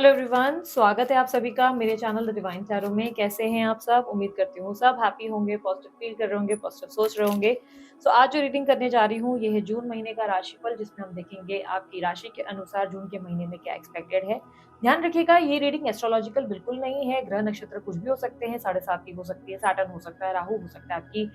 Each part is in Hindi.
हेलो एवरीवन, स्वागत है आप सभी का मेरे चैनल द डिवाइन टैरो में। कैसे हैं आप सब? उम्मीद करती हूँ सब हैप्पी होंगे, पॉजिटिव फील कर रहे होंगे, पॉजिटिव सोच रहे होंगे। आज जो रीडिंग करने जा रही हूँ ये है जून महीने का राशिफल, जिसमें हम देखेंगे आपकी राशि के अनुसार जून के महीने में क्या एक्सपेक्टेड है। ध्यान रखिएगा, ये रीडिंग एस्ट्रोलॉजिकल बिल्कुल नहीं है। ग्रह नक्षत्र कुछ भी हो सकते हैं, 7.5 की हो सकती है, सैटर्न हो सकता है, राहु हो सकता है आपकी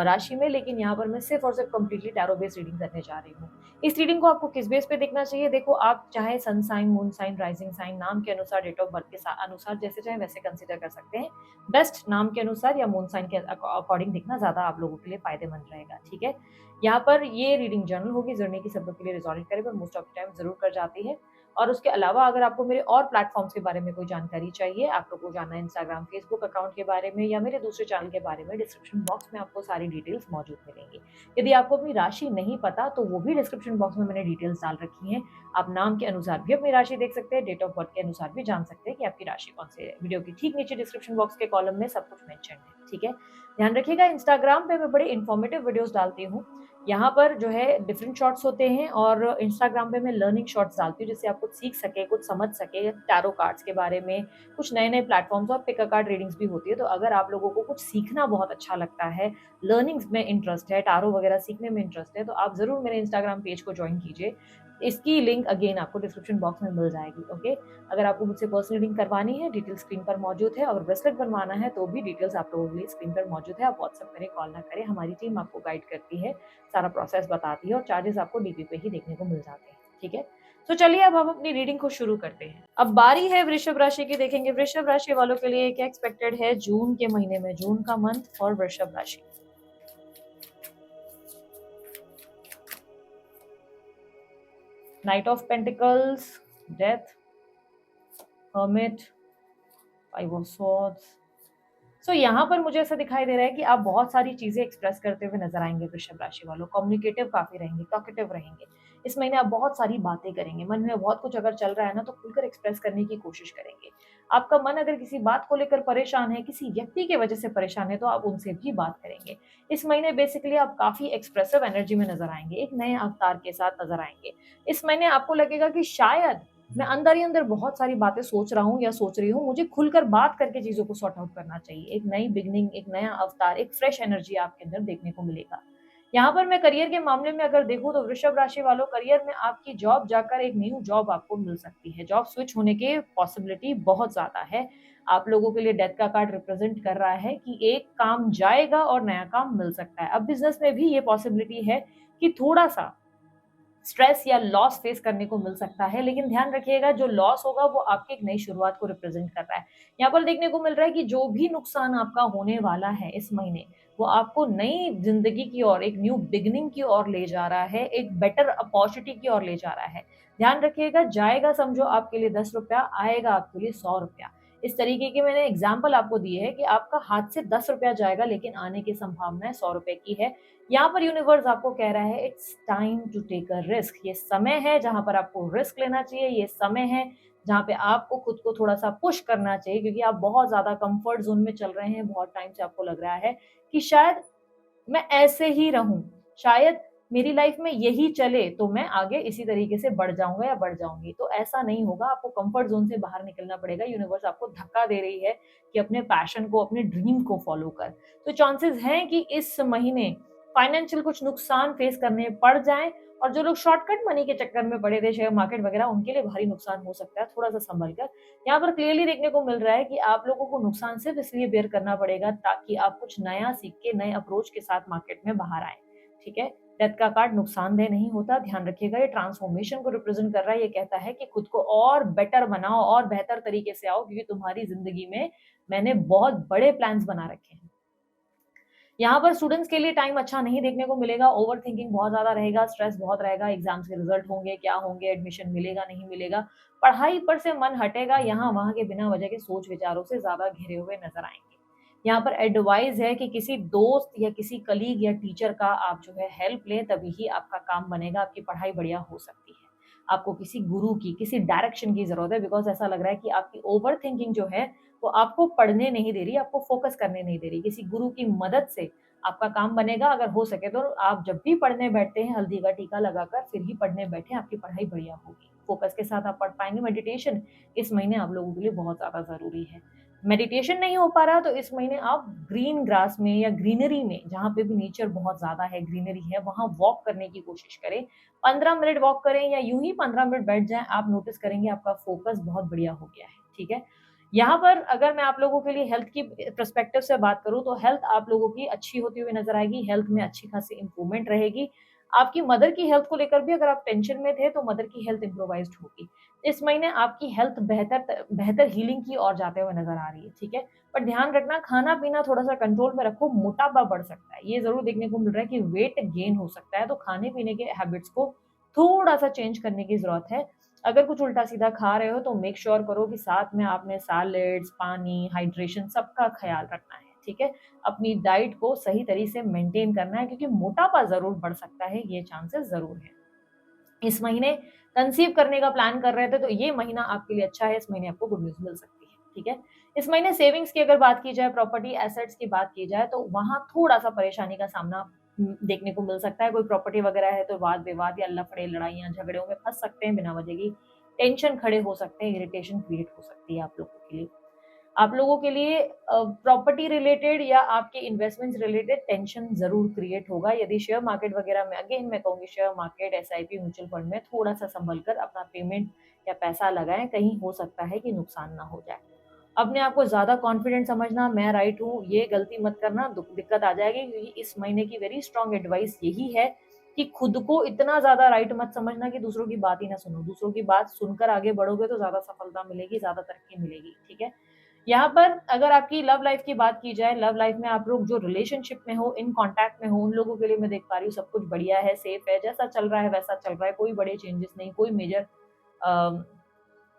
राशि में। लेकिन यहाँ पर मैं सिर्फ और सिर्फ कंप्लीटली टैरो बेस्ड रीडिंग करने जा रही हूँ। इस रीडिंग को आपको किस बेस पे देखना चाहिए? देखो, आप चाहे sun sign, moon sign, rising sign, नाम के अनुसार, डेट ऑफ बर्थ के अनुसार जैसे चाहे वैसे कंसीडर कर सकते हैं। बेस्ट नाम के अनुसार या मून साइन के अकॉर्डिंग देखना ज्यादा आप लोगों के लिए फायदेमंद रहेगा। ठीक है, यहाँ पर ये रीडिंग जर्नल होगी, जर्नी की सब लोग के लिए रिजॉल्व करे, पर मोस्ट ऑफ द टाइम जरूर कर जाती है। और उसके अलावा अगर आपको मेरे और प्लेटफॉर्म्स के बारे में कोई जानकारी चाहिए, आप लोग को जानना है इंस्टाग्राम, फेसबुक अकाउंट के बारे में या मेरे दूसरे चैनल के बारे में, डिस्क्रिप्शन बॉक्स में आपको सारी डिटेल्स मौजूद मिलेंगी। यदि आपको अपनी राशि नहीं पता तो वो भी डिस्क्रिप्शन बॉक्स में मैंने डिटेल्स डाल रखी हैं। आप नाम के अनुसार भी अपनी राशि देख सकते हैं, डेट ऑफ बर्थ के अनुसार भी जान सकते हैं कि आपकी राशि कौन सी है। वीडियो की ठीक नीचे डिस्क्रिप्शन बॉक्स के कॉलम में सब कुछ मेंशन है। ठीक है, ध्यान रखिएगा, इंस्टाग्राम पे मैं बड़े इन्फॉर्मेटिव वीडियोस डालती हूँ। यहाँ पर जो है डिफरेंट शॉर्ट्स होते हैं और इंस्टाग्राम पे मैं लर्निंग शॉर्ट्स डालती हूँ, जिससे आप कुछ सीख सके, कुछ समझ सके टैरो कार्ड्स के बारे में, कुछ नए नए प्लेटफॉर्म्स, और पिक अ कार्ड रीडिंग्स भी होती है। तो अगर आप लोगों को कुछ सीखना बहुत अच्छा लगता है, लर्निंग्स में इंटरेस्ट है, टारो वगैरह सीखने में इंटरेस्ट है, तो आप जरूर मेरे इंस्टाग्राम पेज को ज्वाइन कीजिए। इसकी लिंक अगेन आपको डिस्क्रिप्शन बॉक्स में मिल जाएगी। ओके, अगर आपको मुझसे पर्सनल रीडिंग करवानी है, डिटेल स्क्रीन पर मौजूद है। अगर ब्रेसलेट बनवाना है तो भी डिटेल्स आप लोगों के लिए स्क्रीन पर मौजूद है। आप व्हाट्सएप करें, कॉल ना करें, हमारी टीम आपको गाइड करती है, सारा प्रोसेस बताती है, और चार्जेस आपको डीपी पे ही देखने को मिल जाते हैं। ठीक है, तो चलिए अब हम अपनी रीडिंग को शुरू करते हैं। अब बारी है वृषभ राशि की। देखेंगे वृषभ राशि वालों के लिए क्या एक्सपेक्टेड है जून के महीने में, जून का मंथ फॉर वृषभ राशि। Night of pentacles, death, hermit, five of swords. यहाँ पर मुझे ऐसा दिखाई दे रहा है कि आप बहुत सारी चीजें एक्सप्रेस करते हुए नजर आएंगे वृषभ राशि वालों। कम्युनिकेटिव काफी रहेंगे, टॉकेटिव रहेंगे। इस महीने आप बहुत सारी बातें करेंगे। मन में बहुत कुछ अगर चल रहा है ना, तो खुलकर एक्सप्रेस करने की कोशिश करेंगे। आपका मन अगर किसी बात को लेकर परेशान है, किसी व्यक्ति की वजह से परेशान है, तो आप उनसे भी बात करेंगे। इस महीने बेसिकली आप काफी एक्सप्रेसिव एनर्जी में नजर आएंगे, एक नए अवतार के साथ नजर आएंगे। इस महीने आपको लगेगा कि शायद मैं अंदर ही अंदर बहुत सारी बातें सोच रहा हूँ या सोच रही हूँ, मुझे खुलकर बात करके चीजों को सॉर्ट आउट करना चाहिए। एक नई बिगनिंग, एक नया अवतार, एक फ्रेश एनर्जी आपके अंदर देखने को मिलेगा। यहाँ पर मैं करियर के मामले में अगर देखूं तो वृषभ राशि वालों, करियर में आपकी जॉब जाकर एक न्यू जॉब आपको मिल सकती है। जॉब स्विच होने के पॉसिबिलिटी बहुत ज्यादा है। आप लोगों के लिए डेथ का कार्ड रिप्रेजेंट कर रहा है कि एक काम जाएगा और नया काम मिल सकता है। अब बिजनेस में भी ये पॉसिबिलिटी है कि थोड़ा सा स्ट्रेस या लॉस फेस करने को मिल सकता है, लेकिन ध्यान रखिएगा जो लॉस होगा वो आपकी एक नई शुरुआत को रिप्रेजेंट कर रहा है। यहाँ पर देखने को मिल रहा है कि जो भी नुकसान आपका होने वाला है इस महीने, वो आपको नई जिंदगी की ओर, एक न्यू बिगिनिंग की ओर ले जा रहा है, एक बेटर अपॉर्चुनिटी की ओर ले जा रहा है। ध्यान रखिएगा, जाएगा समझो आपके लिए 10 रुपया, आएगा आपके लिए 100 रुपया। इस तरीके की मैंने एग्जाम्पल आपको दी है कि आपका हाथ से 10 रुपया जाएगा, लेकिन आने की संभावना 100 रुपए की है। यहाँ पर यूनिवर्स आपको कह रहा है it's time to take a risk. ये समय है जहां पर आपको रिस्क लेना चाहिए। ये समय है जहां पे आपको खुद को थोड़ा सा पुश करना चाहिए, क्योंकि आप बहुत ज्यादा कंफर्ट जोन में चल रहे हैं। बहुत टाइम से आपको लग रहा है कि शायद मैं ऐसे ही रहूं, शायद मेरी लाइफ में यही चले, तो मैं आगे इसी तरीके से बढ़ जाऊंगा या बढ़ जाऊंगी। तो ऐसा नहीं होगा, आपको कंफर्ट जोन से बाहर निकलना पड़ेगा। यूनिवर्स आपको धक्का दे रही है कि अपने पैशन को, अपने ड्रीम को फॉलो कर। तो चांसेस हैं कि इस महीने फाइनेंशियल कुछ नुकसान फेस करने पड़ जाएं, और जो लोग शॉर्टकट मनी के चक्कर में पड़े थे, शेयर मार्केट वगैरह, उनके लिए भारी नुकसान हो सकता है। थोड़ा सा संभल कर। यहाँ पर क्लियरली देखने को मिल रहा है कि आप लोगों को नुकसान सिर्फ इसलिए बेयर करना पड़ेगा ताकि आप कुछ नया सीख के नए अप्रोच के साथ मार्केट में बाहर आए। ठीक है, डेथ का कार्ड नुकसानदेह नहीं होता, ध्यान रखिएगा। ये ट्रांसफॉर्मेशन को रिप्रेजेंट कर रहा है। ये कहता है कि खुद को और बेटर बनाओ और बेहतर तरीके से आओ, क्योंकि तुम्हारी जिंदगी में मैंने बहुत बड़े प्लान्स बना रखे हैं। यहाँ पर स्टूडेंट्स के लिए टाइम अच्छा नहीं देखने को मिलेगा। ओवर थिंकिंग बहुत ज्यादा रहेगा, स्ट्रेस बहुत रहेगा। एग्जाम्स के रिजल्ट होंगे, क्या होंगे, एडमिशन मिलेगा नहीं मिलेगा, पढ़ाई पर से मन हटेगा। यहाँ वहां के बिना वजह के सोच विचारों से ज्यादा घिरे हुए नजर आएंगे। यहाँ पर एडवाइस है कि किसी दोस्त या किसी कलीग या टीचर का आप जो है हेल्प लें, तभी ही आपका काम बनेगा, आपकी पढ़ाई बढ़िया हो सकती है। आपको किसी गुरु की, किसी डायरेक्शन की जरूरत है, बिकॉज ऐसा लग रहा है कि आपकी ओवर थिंकिंग जो है वो आपको पढ़ने नहीं दे रही, आपको फोकस करने नहीं दे रही। किसी गुरु की मदद से आपका काम बनेगा। अगर हो सके तो आप जब भी पढ़ने बैठते हैं, हल्दी का टीका लगाकर फिर ही पढ़ने बैठे, आपकी पढ़ाई बढ़िया होगी। फोकस के साथ आप पढ़ पाएँगे। मेडिटेशन इस महीने आप लोगों के लिए बहुत ज़्यादा ज़रूरी है। मेडिटेशन नहीं हो पा रहा तो इस महीने आप ग्रीन ग्रास में या ग्रीनरी में, जहाँ पे भी नेचर बहुत ज़्यादा है, ग्रीनरी है, वहाँ वॉक करने की कोशिश करें। 15 मिनट वॉक करें या यूँ ही 15 मिनट बैठ जाएँ, आप नोटिस करेंगे आपका फोकस बहुत बढ़िया हो गया है, ठीक है? यहाँ पर अगर मैं आप लोगों के लिए हेल्थ की पर्सपेक्टिव से बात करूँ तो हेल्थ आप लोगों की अच्छी होती हुई नज़र आएगी, हेल्थ में अच्छी खासी इम्प्रूवमेंट रहेगी। आपकी मदर की हेल्थ को लेकर भी अगर आप टेंशन में थे तो मदर की हेल्थ इम्प्रोवाइज़्ड होगी। इस महीने आपकी हेल्थ बेहतर हीलिंग की ओर जाते हुए नज़र आ रही है, ठीक है? पर ध्यान रखना खाना-पीना थोड़ा-सा कंट्रोल में रखो, मोटापा बढ़ सकता है। ये ज़रूर देखने को मिल रहा है कि वेट गेन हो सकता है, तो खाने-पीने के हैबिट्स को थोड़ा-सा चेंज करने की ज़रूरत है। अगर कुछ उल्टा-सीधा खा रहे हो तो मेक श्योर करो कि साथ में आपने सैलेड्स, पानी, हाइड्रेशन सबका ख़्याल रखना है, ठीक है? अपनी डाइट को सही तरीके से मेंटेन करना है क्योंकि मोटापा ज़रूर बढ़ सकता है, ये चांसेस ज़रूर हैं। इस महीने कंसीव करने का प्लान कर रहे थे, तो ये महीना आपके लिए अच्छा है, इस महीने आपको गुड न्यूज़ मिल सकती है, ठीक है? इस महीने सेविंग्स की अगर बात की जाए, प्रॉपर्टी एसेट्स की बात की जाए, तो वहाँ थोड़ा-सा परेशानी का सामना देखने को मिल सकता है। कोई प्रॉपर्टी वगैरह है, तो वाद-विवाद या लफड़े, लड़ाइयाँ, झगड़ों में फँस सकते हैं बिना वजह की। टेंशन खड़े हो सकते हैं, इरिटेशन क्रिएट हो सकती है आप लोगों के लिए। आप लोगों के लिए प्रॉपर्टी रिलेटेड या आपके इन्वेस्टमेंट्स रिलेटेड टेंशन ज़रूर क्रिएट होगा। यदि शेयर मार्केट वगैरह में अगेन मैं कहूँगी share market, SIP, mutual fund में थोड़ा-सा सँभल कर अपना पेमेंट या पैसा लगाएँ, कहीं हो सकता है कि नुकसान ना हो जाए। अपने आप को ज़्यादा कॉन्फिडेंट समझना, मैं राइट हूँ, ये गलती मत करना, दिक्कत आ जाएगी क्योंकि इस महीने की वेरी स्ट्रॉन्ग एडवाइस यही है कि खुद को इतना ज़्यादा राइट मत समझना कि दूसरों की बात ही ना सुनो। दूसरों की बात सुनकर आगे बढ़ोगे तो ज़्यादा सफलता मिलेगी, ज़्यादा तरक्की मिलेगी, ठीक है? यहाँ पर अगर आपकी लव लाइफ की बात की जाए, लव लाइफ में आप लोग जो रिलेशनशिप में हो, इन कॉन्टैक्ट में हो, उन लोगों के लिए मैं देख पा रही हूँ सब कुछ बढ़िया है, सेफ है, जैसा चल रहा है वैसा चल रहा है, कोई बड़े चेंजेस नहीं, कोई मेजर अ,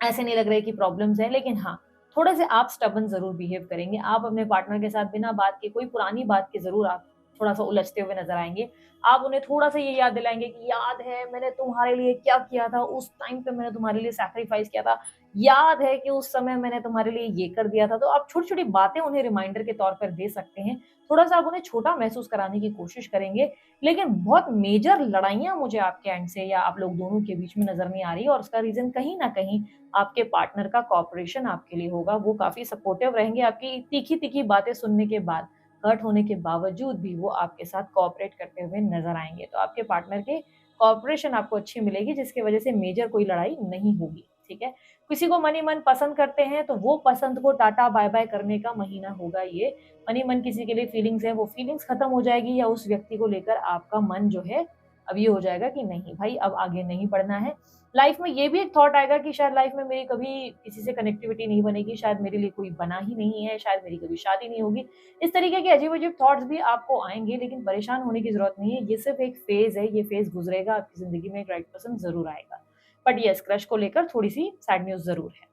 ऐसे नहीं लग रहे कि प्रॉब्लम्स हैं। लेकिन हाँ, थोड़े से आप स्टबर्न ज़रूर बिहेव करेंगे। आप अपने पार्टनर के साथ बिना बात के, कोई पुरानी बात के ज़रूर आप थोड़ा-सा उलझते हुए नज़र आएँगे। आप उन्हें थोड़ा-सा ये याद दिलाएँगे कि याद है मैंने तुम्हारे लिए क्या किया था, उस टाइम पे मैंने तुम्हारे लिए सैक्रिफाइस किया था। याद है कि उस समय मैंने तुम्हारे लिए ये कर दिया था। तो आप छोटी-छोटी बातें उन्हें रिमाइंडर के तौर पर दे सकते हैं। थोड़ा-सा आप उन्हें छोटा महसूस कराने की कोशिश करेंगे। लेकिन बहुत मेजर लड़ाइयाँ मुझे आपके एंड से या आप लोग दोनों के बीच में नज़र नहीं आ रही है और उसका रीज़न कहीं न कहीं आपके पार्टनर का कोऑपरेशन आपके लिए होगा। वो काफ़ी सपोर्टिव रहेंगे आपकी तीखी-तीखी बातें सुनने के बाद, हर्ट होने के बावजूद भी वो आपके साथ कोऑपरेट करते हुए नज़र आएँगे। तो आपके पार्टनर के कोऑपरेशन आपको अच्छी मिलेगी जिसकी वज़ह से मेजर कोई लड़ाई नहीं होगी, ठीक है? किसी को मन ही मन पसंद करते हैं तो वो पसंद को टाटा बाय-बाय करने का महीना होगा ये। मन ही मन किसी के लिए फीलिंग्स है, वो फीलिंग्स खत्म हो जाएगी या उस व्यक्ति को लेकर आपका मन जो है अब ये हो जाएगा कि नहीं भाई अब आगे नहीं बढ़ना है। लाइफ में ये भी एक थॉट आएगा कि शायद लाइफ में मेरी कभी किसी से कनेक्टिविटी नहीं बनेगी, शायद मेरे लिए कोई बना ही नहीं है, शायद मेरी कभी शादी नहीं होगी। इस तरीके के अजीब-अजीब थॉट्स भी आपको आएँगे लेकिन परेशान होने की ज़रूरत नहीं है। ये सिर्फ़ एक फ़ेज़ है, ये फ़ेज़ गुज़रेगा, आपकी ज़िंदगी में एक राइट पर्सन ज़रूर आएगा। बट येस, क्रश को लेकर थोड़ी-सी सैड न्यूज़ ज़रूर है।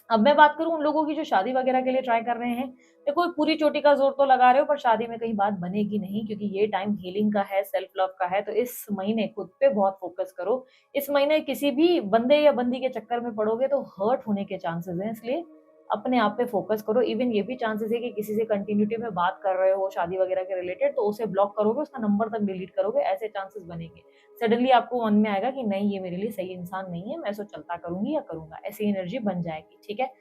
अब मैं बात करूँ उन लोगों की जो शादी वगैरह के लिए ट्राई कर रहे हैं, देखो पूरी चोटी का ज़ोर तो लगा रहे हो पर शादी में कहीं बात बनेगी नहीं क्योंकि ये टाइम हीलिंग का है, सेल्फ लव का है, तो इस महीने खुद पे बहुत फ़ोकस करो। इस महीने किसी भी बंदे या बंदी के चक्कर में पड़ोगे तो हर्ट होने के चांसेज़ हैं, इसलिए अपने आप पे फ़ोकस करो। इवन ये भी चांसेज़ है कि किसी से कंटिन्यूटी में बात कर रहे हो शादी वगैरह के रिलेटेड तो उसे ब्लॉक करोगे, उसका नंबर तक डिलीट करोगे, ऐसे चांसेज़ बनेंगे। सडनली आपको मन में आएगा कि नहीं ये मेरे लिए सही इंसान नहीं है, मैं इसको चलता करूँगी या करूँगा, ऐसी एनर्जी बन जाएगी, ठीक है?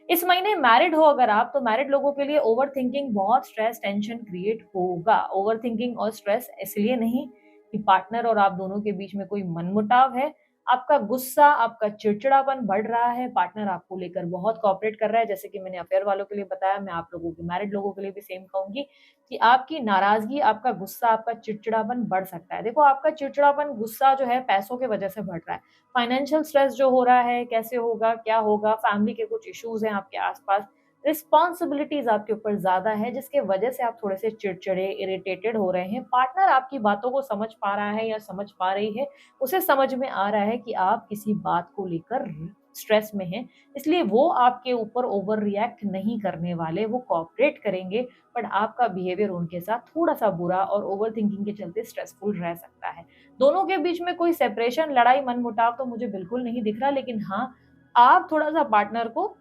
इस महीने मैरिड हो अगर आप, तो मैरिड लोगों के लिए ओवरथिंकिंग बहुत स्ट्रेस, टेंशन क्रिएट होगा। ओवरथिंकिंग और स्ट्रेस इसलिए नहीं कि पार्टनर और आप दोनों के बीच में कोई मनमुटाव है। आपका गुस्सा, आपका चिड़चिड़ापन बढ़ रहा है, पार्टनर आपको लेकर बहुत कोऑपरेट कर रहा है, जैसे कि मैंने अफेयर वालों के लिए बताया, मैं आप लोगों के मैरिड लोगों के लिए भी सेम कहूँगी कि आपकी नाराज़गी, आपका गुस्सा, आपका चिड़चिड़ापन बढ़ सकता है। देखो आपका चिड़चिड़ापन, गुस्सा जो है पैसों की वजह से बढ़ रहा है। फाइनेंशियल स्ट्रेस जो हो रहा है, कैसे होगा, क्या होगा, फैमिली के कुछ इश्यूज़ हैं आपके आस-पास, रिस्पॉन्सिबिलिटीज़ आपके ऊपर ज़्यादा है, जिसके वजह से आप थोड़े-से चिड़चिड़े, इरिटेटेड हो रहे हैं। पार्टनर आपकी बातों को समझ पा रहा है या समझ पा रही है, उसे समझ में आ रहा है कि आप किसी बात को लेकर स्ट्रेस में हैं, इसलिए वो आपके ऊपर ओवर रिएक्ट नहीं करने वाले, वो कोऑपरेट करेंगे, बट आपका बिहेवियर उनके साथ थोड़ा-सा बुरा और ओवरथिंकिंग के चलते स्ट्रेसफुल रह सकता है। दोनों के बीच में कोई सेपरेशन, लड़ाई, मनमुटाव तो मुझे बिल्कुल नहीं दिख रहा, लेकिन हाँ, आप थोड़ा-सा पार्टनर को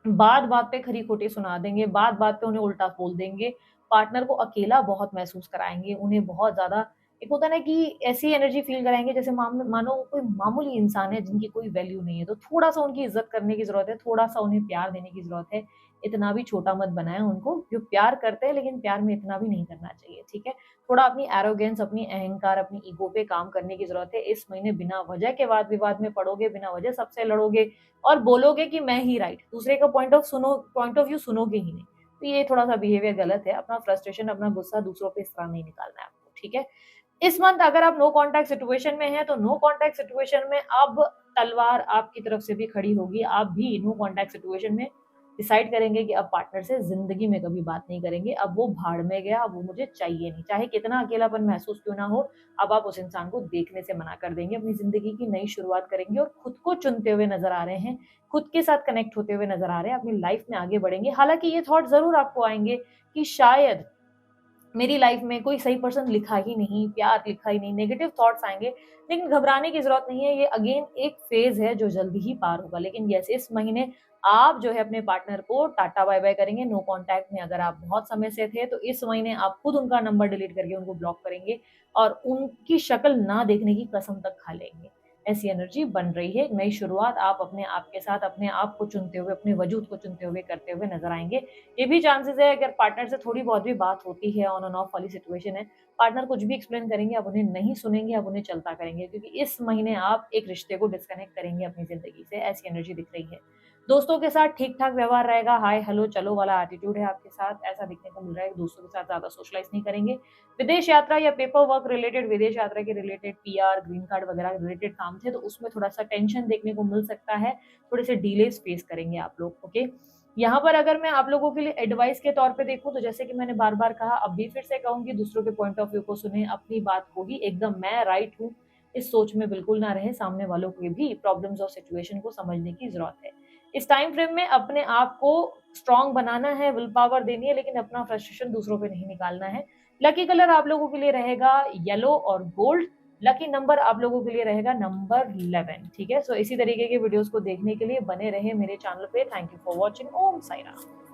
बात-बात पे खरी-खोटी सुना देंगे, बात-बात पे उन्हें उल्टा बोल देंगे, पार्टनर को अकेला बहुत महसूस कराएँगे, उन्हें बहुत ज़्यादा एक होता है ना कि ऐसी एनर्जी फ़ील कराएँगे जैसे मानो वो कोई मामूली इंसान है जिनकी कोई वैल्यू नहीं है, तो थोड़ा-सा उनकी इज़्ज़त करने की ज़रूरत है, थोड़ा-सा उन्हें प्यार देने की ज़रूरत है। इतना भी छोटा मत बनाएँ उनको, जो प्यार करते हैं लेकिन प्यार में इतना भी नहीं करना चाहिए, ठीक है? थोड़ा अपनी एरोगेंस, अपनी अहंकार, अपनी ईगो पे काम करने की ज़रूरत है। इस महीने बिना वजह के वाद-विवाद में पड़ोगे, बिना वजह सबसे लड़ोगे और बोलोगे कि मैं ही राइट, दूसरे का पॉइंट ऑफ व्यू सुनोगे ही नहीं। तो ये थोड़ा-सा बिहेवियर गलत है। अपना फ्रस्ट्रेशन, अपना गुस्सा दूसरों पे इस तरह नहीं निकालना है आपको, ठीक है? इस मंथ अगर आप नो कॉन्टैक्ट सिचुएशन में हैं, तो नो कॉन्टैक्ट सिचुएशन में अब तलवार आपकी तरफ से भी खड़ी होगी। आप भी नो कॉन्टैक्ट सिचुएशन में डिसाइड करेंगे कि अब पार्टनर से ज़िंदगी में कभी बात नहीं करेंगे। अब वो भाड़ में गया, अब वो मुझे चाहिए नहीं। चाहे कितना अकेलापन महसूस क्यों ना हो, अब आप उस इंसान को देखने से मना कर देंगे। अपनी ज़िंदगी की नई शुरुआत करेंगे और खुद को चुनते हुए नज़र आ रहे हैं। खुद के साथ कनेक्ट होते हुए नज़र आ रहे हैं। अपनी लाइफ़ में आगे बढ़ेंगे। हालाँकि ये थॉट ज़रूर आपको आएँगे कि शायद मेरी लाइफ में कोई सही पर्सन लिखा ही नहीं, प्यार लिखा ही नहीं, नेगेटिव थॉट्स आएँगे, लेकिन घबराने की ज़रूरत नहीं है, ये अगेन एक फ़ेज़ है जो जल्दी ही पार होगा। लेकिन यस, इस महीने आप जो है अपने पार्टनर को टाटा बाय-बाय करेंगे, नो कॉन्टैक्ट में अगर आप बहुत समय से थे, तो इस महीने आप खुद उनका नंबर डिलीट करके उनको ब्लॉक करेंगे और उनकी शक्ल ना देखने की कसम तक खा लेंगे। ऐसी एनर्जी बन रही है, एक नई शुरुआत आप अपने आप के साथ अपने आप को चुनते हुए, अपने वजूद को चुनते हुए करते हुए नज़र आएँगे। ये भी चांसेस है अगर पार्टनर से थोड़ी बहुत भी बात होती है, ऑन एंड ऑफ वाली सिचुएशन है, पार्टनर कुछ भी एक्सप्लेन करेंगे, आप उन्हें नहीं सुनेंगे, आप उन्हें चलता करेंगे क्योंकि इस महीने आप एक रिश्ते को डिस्कनेक्ट करेंगे अपनी ज़िंदगी से, ऐसी एनर्जी दिख रही है। दोस्तों के साथ ठीक-ठाक व्यवहार रहेगा, हाय, हेलो, चलो वाला एटीट्यूड है आपके साथ, ऐसा दिखने को मिल रहा है। दोस्तों के साथ ज़्यादा सोशलाइज़ नहीं करेंगे। विदेश यात्रा या पेपर वर्क रिलेटेड, विदेश यात्रा के रिलेटेड पीआर, ग्रीन कार्ड वगैरह रिलेटेड काम थे, तो उसमें थोड़ा-सा टेंशन देखने को मिल सकता है, थोड़े से डिलेज़ फेस करेंगे आप लोग, ओके? यहाँ पर अगर मैं आप लोगों के लिए एडवाइस के तौर पे देखूँ तो जैसे कि मैंने बार-बार कहा, अब भी फिर से कहूँगी दूसरों के पॉइंट ऑफ व्यू को सुनें, अपनी बात को ही एकदम मैं राइट हूँ, इस सोच में बिल्कुल ना रहें, सामने वालों को भी प्रॉब्लम्स और सिचुएशन को समझने की ज़रूरत है। इस टाइम फ्रेम में अपने आप को स्ट्रॉन्ग बनाना है, विल पावर देनी है लेकिन अपना फ्रस्ट्रेशन दूसरों पे नहीं निकालना है। लकी कलर आप लोगों के लिए रहेगा येलो और गोल्ड। लकी नंबर आप लोगों के लिए रहेगा नंबर 11, ठीक है? सो इसी तरीके के वीडियोज़ को देखने के लिए बने रहें मेरे चैनल पे। Thank you for watching. Om Sai Ram.